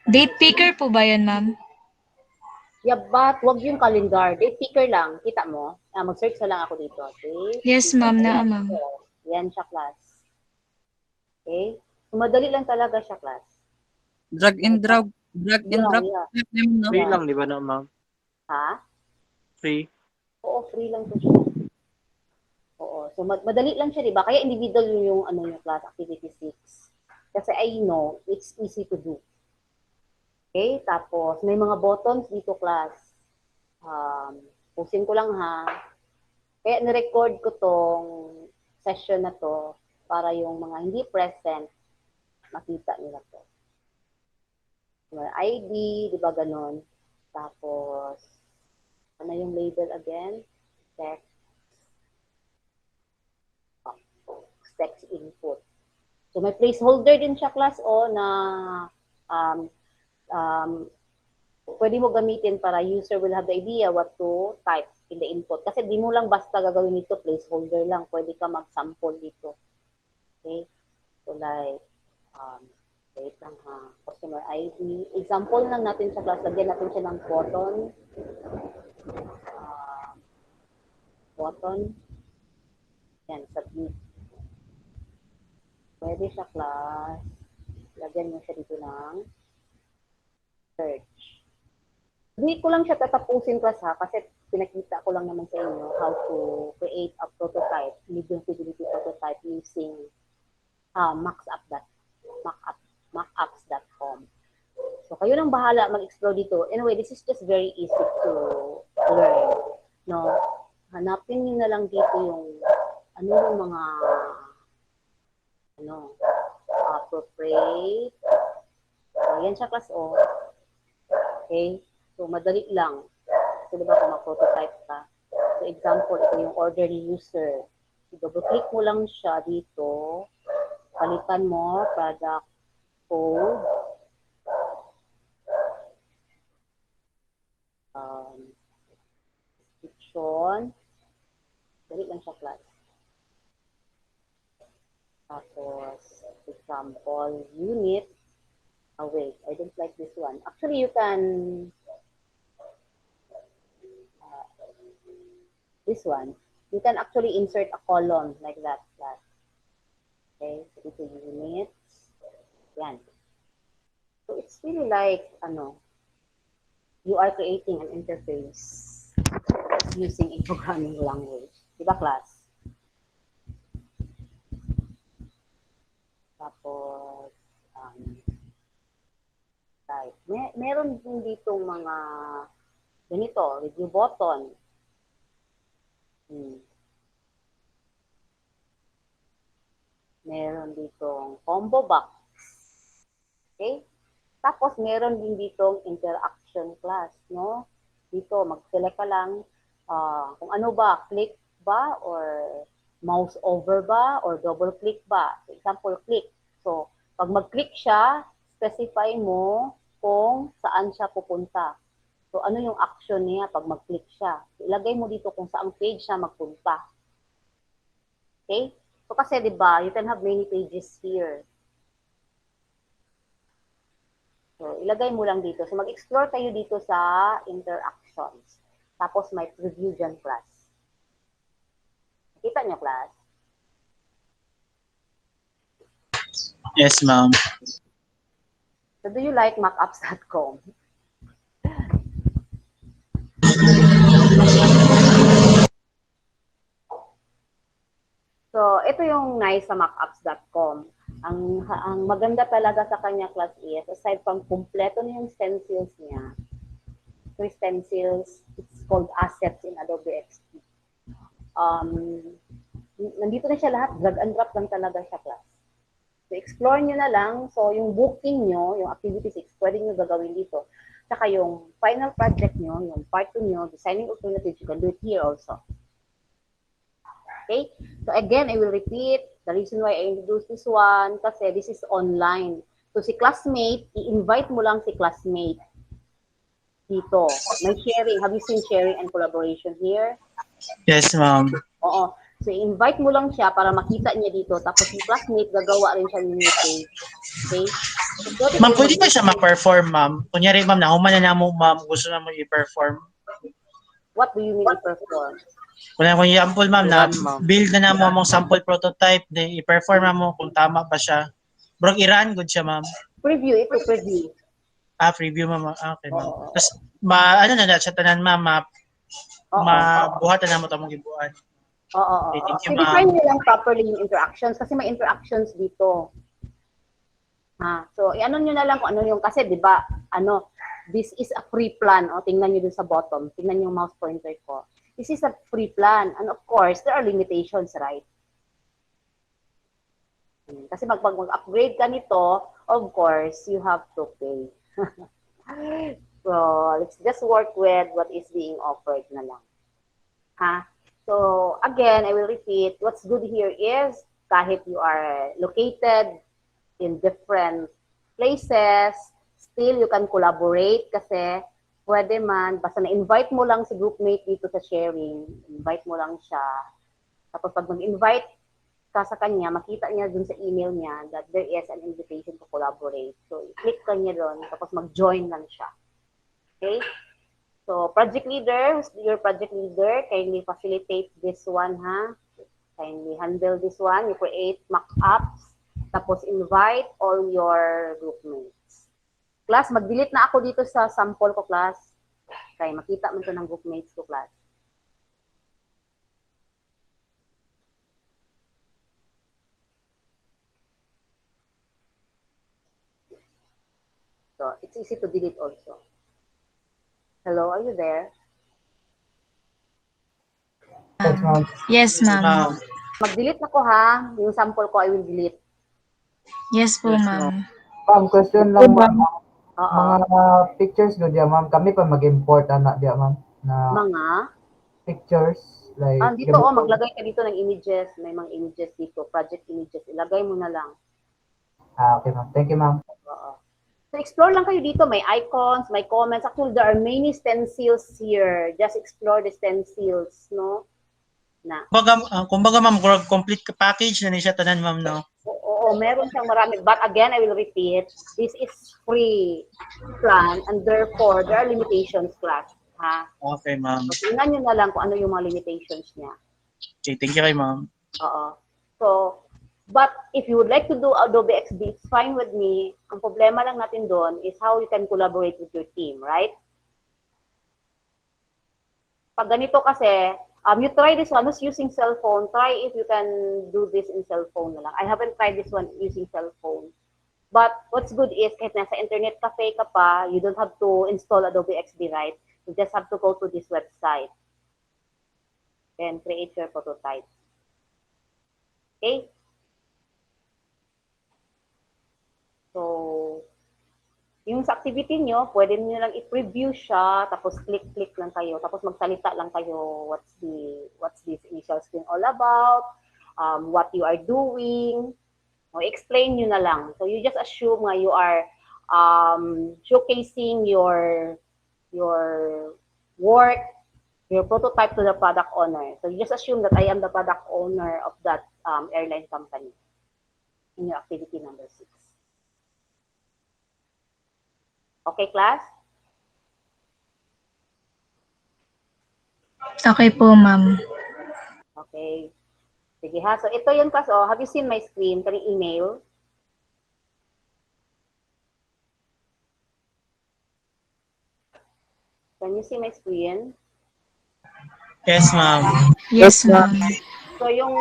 Speaker 5: Date picker po ba yun, ma'am?
Speaker 1: Yeah, but wag yung calendar. Date picker lang. Kita mo? Mag-search na lang ako dito. Date
Speaker 5: Yes,
Speaker 1: picker.
Speaker 5: ma'am,
Speaker 1: Ayan,
Speaker 5: ma'am.
Speaker 1: yan siya, class. Okay? So, madali lang talaga siya, class.
Speaker 6: Drag and drop. Drag and drop.
Speaker 1: Yeah.
Speaker 6: No?
Speaker 3: Free lang, di ba na, ma'am?
Speaker 1: Ha?
Speaker 3: Free.
Speaker 1: Oo, free lang to siya. Oo. So, madali lang siya, di ba? Kaya individual yung class, activity 6. Kasi I know, it's easy to do. Okay? Tapos, may mga buttons dito, class. Pusin ko lang, ha? Kaya nirecord ko tong session na to para yung mga hindi present, makita nila to. Your ID, di ba ganon? Tapos, ano yung label again? Text input. So, may placeholder din siya, class, na pwede mo gamitin para user will have the idea what to type in the input. Kasi di mo lang basta gagawin ito, placeholder lang. Pwede ka mag-sample dito. Okay? So, like, wait lang, ha. Customer ID. Example lang natin sa class. Lagyan natin siya ng button. Button. Yan, submit. Pwede siya, class. Lagyan mo siya dito ng search. Hindi ko lang siya tatapusin, class, ha, kasi pinakita ko lang naman sa inyo how to create a prototype, medium fidelity prototype using macapps.com. So, kayo nang bahala mag-explore dito. Anyway, this is just very easy to learn. No? Hanapin niyo na lang dito yung yung mga appropriate. So, yan siya, class, Okay? So, madali lang. So, diba kung mag-prototype ka? So, example, ito yung order user. So, double-click mo lang siya dito. Palitan mo, product code. Description. Dali lang siya, class. Tapos, example, unit. Wait, I don't like this one. Actually, you can, this one, you can actually insert a column like that, class. Okay, so dito units. Yan. So, it's really like, you are creating an interface using a programming language. Diba, class? Tapos, right. Meron din ditong mga ganito, review button. Meron ditong combo box. Okay? Tapos, meron din ditong interaction class, no? Dito, mag-select ka lang kung ano ba, click ba, or mouse over ba, or double click ba. For example, click. So, pag mag-click siya, specify mo kung saan siya pupunta. So, ano yung action niya pag mag-click siya. Ilagay mo dito kung saang page siya magpunta. Okay? So, kasi, di ba, you can have many pages here. So, ilagay mo lang dito. So, mag-explore kayo dito sa interactions. Tapos, may preview dyan, class. Kita niyo, class?
Speaker 6: Yes, ma'am.
Speaker 1: So, do you like macapps.com? So, ito yung nice sa macapps.com. Ang maganda talaga sa kanya class is, aside from kumpleto na yung stencils niya, 3 stencils, it's called assets in Adobe XD. Nandito na siya lahat, drag and drop lang talaga siya class. So, explore nyo na lang. So, yung booking nyo, yung activity 6, pwede nyo gagawin dito. Saka yung final project nyo, yung part 2 nyo, designing alternatives, you can do it here also. Okay? So, again, I will repeat the reason why I introduced this one kasi this is online. So, si classmate, i-invite mo lang si classmate dito. May sharing. Have you seen sharing and collaboration here?
Speaker 6: Yes, ma'am.
Speaker 1: Oo. So, i-invite mo lang siya para makita niya dito. Tapos, yung classmate, gagawa rin siya ng new page. Okay? So,
Speaker 6: Ma'am, pwede ba siya ma-perform, ma'am? Kunyari, ma'am, nahuman na mo, ma'am, gusto na mo i-perform.
Speaker 1: what do you mean i-perform?
Speaker 6: Kung example, ma'am, na
Speaker 3: Iran, ma'am.
Speaker 6: build na mo mong sample prototype, then i-perform na mo kung tama ba siya. Bro, i-run good siya, ma'am.
Speaker 1: Preview, ito preview.
Speaker 6: Preview, ma'am. Okay, ma'am.
Speaker 1: Oo.
Speaker 6: Tapos, ano na siya tanan, ma'am, mabuhatan na mo tamong gibuan.
Speaker 1: Oo.
Speaker 6: Okay, thank you,
Speaker 1: So, define
Speaker 6: ma'am.
Speaker 1: nyo lang properly yung interactions kasi may interactions dito. So, i-ano nyo na lang kung ano yung, kasi di ba, this is a free plan. O, tingnan nyo dun sa bottom. Tingnan yung mouse pointer ko. This is a free plan. And of course, there are limitations, right? Kasi mag-upgrade ka nito, of course, you have to pay. So, let's just work with what is being offered na lang. So, again, I will repeat, what's good here is, kahit you are located in different places, still you can collaborate kasi pwede man, basta na-invite mo lang si groupmate dito sa sharing, invite mo lang siya. Tapos pag mag-invite ka sa kanya, makita niya dun sa email niya that there is an invitation to collaborate. So, i-click ka niya dun, tapos mag-join lang siya. Okay? So, project leader, your project leader, kindly facilitate this one, Kindly handle this one. You create mock-ups, tapos invite all your groupmates. Class, mag-delete na ako dito sa sample ko, class. Kaya makita mo ito ng groupmates ko, class. So, it's easy to delete also. Hello, are you there?
Speaker 5: Yes, ma'am.
Speaker 6: Ma'am.
Speaker 1: Mag-delete ako, Yung sample ko, I will delete.
Speaker 5: Yes po, ma'am.
Speaker 7: Ma'am, question lang ma'am.
Speaker 1: Oo.
Speaker 7: Mga pictures go diya ma'am. Kami pa mag-import na diya ma'am na
Speaker 1: Mga?
Speaker 7: pictures like
Speaker 1: Dito, maglagay ka dito ng images. May mga images dito, project images. Ilagay mo na lang.
Speaker 7: okay ma'am. Thank you ma'am.
Speaker 1: Oo. So, explore lang kayo dito. May icons, may comments. Actually, there are many stencils here. Just explore the stencils, no?
Speaker 6: Kumbaga, ma'am, complete package na niya tanan, ma'am, no?
Speaker 1: Oo, meron siyang marami. But again, I will repeat, this is free plan and therefore, there are limitations, class.
Speaker 6: Okay, ma'am.
Speaker 1: So, tingnan nyo na lang kung ano yung mga limitations niya.
Speaker 6: Okay, thank you kay ma'am.
Speaker 1: Oo. So, but if you would like to do Adobe XD, it's fine with me. Ang problema lang natin doon is how you can collaborate with your team, right? Pag ganito kasi, you try this one, who's using cell phone, try if you can do this in cell phone na lang. I haven't tried this one using cell phone. But what's good is, kahit nasa internet cafe ka pa, you don't have to install Adobe XD, right? You just have to go to this website and create your prototype. Okay? So, yung sa activity nyo, pwede nyo lang i-preview siya, tapos click-click lang kayo, tapos magsalita lang kayo, what's this initial screen all about, what you are doing, explain nyo na lang. So, you just assume nga you are showcasing your work, your prototype to the product owner. So, you just assume that I am the product owner of that airline company in your activity number 6. Okay, class?
Speaker 5: Okay po, ma'am.
Speaker 1: Okay. Sige ha. So, ito yun class. Have you seen my screen? Kani email? Can you see my screen?
Speaker 6: Yes, ma'am.
Speaker 5: Yes, ma'am.
Speaker 1: So, yung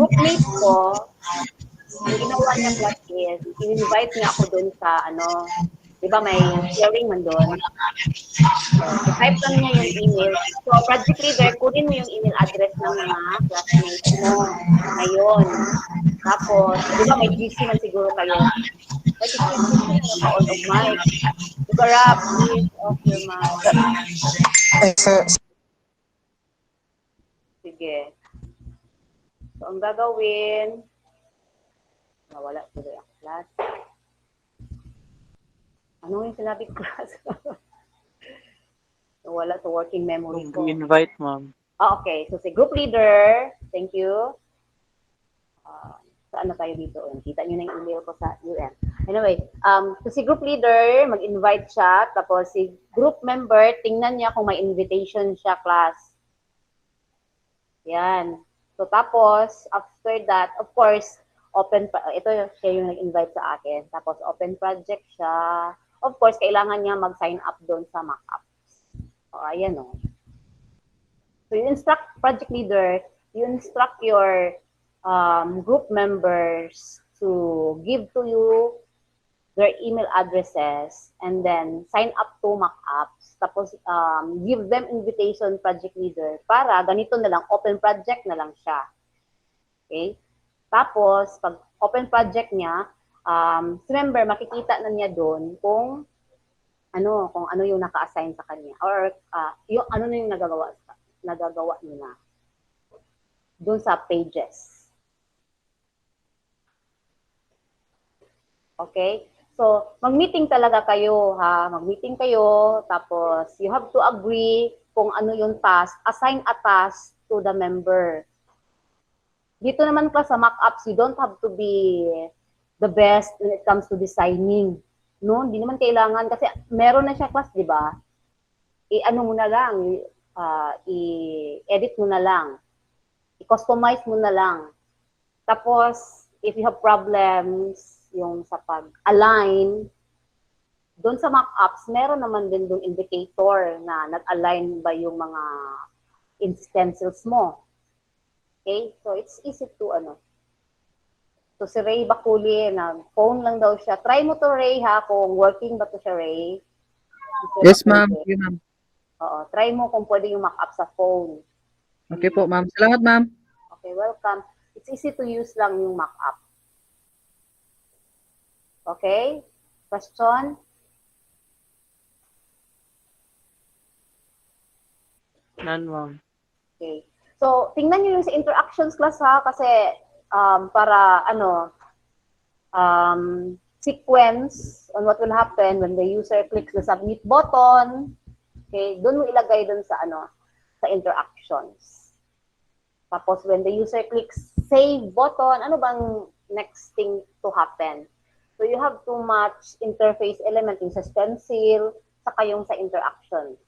Speaker 1: groupmates ko, ang ginawa niya class is, in-invite niya ako doon sa, di ba may sharing man doon. So, type lang niya yung email. So, project leader, kunin mo yung email address ng mga classmates mo ngayon. Tapos, di ba may GC man siguro kayo. Pwede ko yung GC na naka-on of mic. Di ba, Rob, please off your mic. Sige. So, ang gagawin, nawala tuloy ang class. Ano yung sinabi ko, class? Nawala sa working memory ko.
Speaker 3: Invite, ma'am.
Speaker 1: Okay. So, si group leader, thank you. Saan na tayo dito? Kita nyo na yung email ko sa UN. Anyway, so si group leader, mag-invite siya. Tapos si group member, tingnan niya kung may invitation siya, class. Yan. So tapos, after that, of course, ito siya yung nag-invite sa akin. Tapos open project siya. Of course, kailangan niya mag-sign up doon sa mock-ups. O, ayan o. So you instruct project leader, you instruct your group members to give to you their email addresses and then sign up to mock-ups. Tapos give them invitation project leader para ganito na lang, open project na lang siya. Okay? Tapos, pag open project niya, si member makikita na niya doon kung ano yung naka-assign sa kanya or yung ano na yung nagagawa niya doon sa pages. Okay? So, mag-meeting talaga kayo, ha? Mag-meeting kayo, tapos you have to agree kung ano yung task, assign a task to the member. Dito naman pa sa mock-ups, you don't have to be the best when it comes to designing. No? Hindi naman kailangan, kasi meron na siya class, di ba? I-ano mo na lang, i-edit mo na lang, i-customize mo na lang. Tapos, if you have problems, yung sa pag-align, doon sa mock-ups, meron naman din doon indicator na nag-align ba yung mga instances mo. Okay? So, it's easy to, So, si Ray Bakuli, phone lang daw siya. Try mo to, Ray, ha, kung working ba to siya, Ray.
Speaker 8: Yes, ma'am. Okay, ma'am.
Speaker 1: Oo, try mo kung pwede yung mock-up sa phone.
Speaker 8: Okay po, ma'am. Salamat, ma'am.
Speaker 1: Okay, welcome. It's easy to use lang yung mock-up. Okay? Question?
Speaker 3: None, ma'am.
Speaker 1: Okay. So, tingnan nyo yung sa interactions class, ha, kasi para, sequence on what will happen when the user clicks the submit button. Okay, doon mo ilagay doon sa, sa interactions. Tapos, when the user clicks save button, ano bang next thing to happen? So, you have to match interface element yung sa stencil, saka yung sa interaction.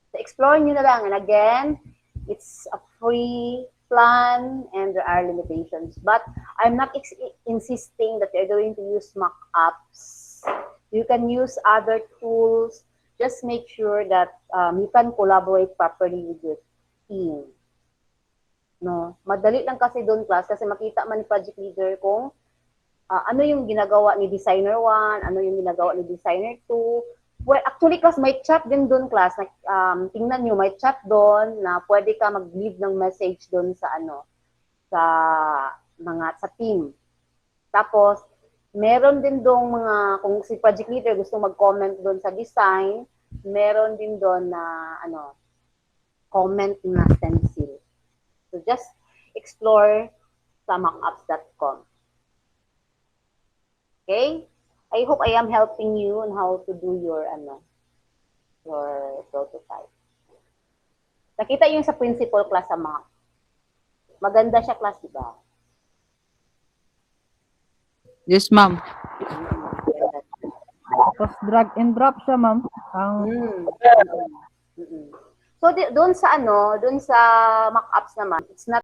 Speaker 1: So, explore nyo na lang. And again, it's a free plan and there are limitations. But I'm not insisting that you're going to use mock-ups. You can use other tools. Just make sure that you can collaborate properly with your team. No? Madali lang kasi doon, class, kasi makita man ni project leader kung ano yung ginagawa ni designer 1, ano yung ginagawa ni designer 2. Well, actually, class, may chat din doon, class. Tingnan nyo, may chat doon na pwede ka mag-leave ng message doon sa sa team. Tapos, meron din doon kung si project leader gusto mag-comment doon sa design, meron din doon na, comment na stencil. So, just explore sa mockups.com. Okay? I hope I am helping you on how to do your prototype. Nakita yung sa principal class sa mock. Maganda siya, class, di ba?
Speaker 8: Yes, ma'am.
Speaker 9: Tapos drag and drop siya, ma'am.
Speaker 1: So doon sa mock-ups naman, it's not